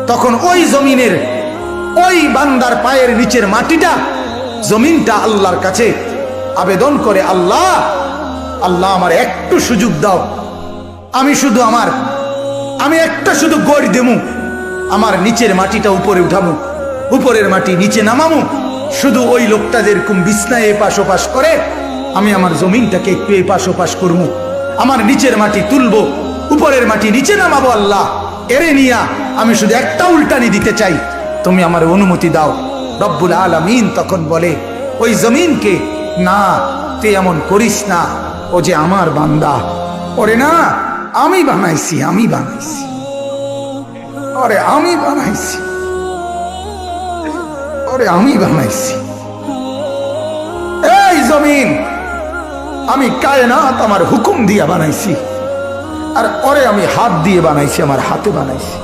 তখন ওই জমিনের ওই বান্দার পায়ের নিচের মাটিটা, জমিনটা আল্লাহর কাছে আবেদন করে, আল্লাহ আল্লাহ আমার একটু সুযোগ দাও, আমি একটা শুধু গড় দেমু, আমার নিচের মাটিটা উপরে উঠামু, উপরের মাটি নিচে নামামু, শুধু ওই লোকটা যেরকম বিছনায় এপাশ ওপাশ করে আমি আমার জমিনটাকে একটু এপাশ ওপাশ করবো, আমার নিচের মাটি তুলবো, উপরের মাটি নিচে নামাবো, আল্লাহ এরে নিয়া আমি শুধু একটা উল্টানি দিতে চাই, তুমি আমার অনুমতি দাও। রব্বুল আলামিন তখন বলে ওই জমিনকে, না তুই এমন করিস না, ও যে আমার বান্দা, ওরে না আমি বানাইছি, ওরে আমি বানাইছি। এই জমিন আমি কায়নাত আমার হুকুম দিয়া বানাইছি, আর ওরে আমি হাত দিয়ে বানাইছি, আমার হাতে বানাইছি।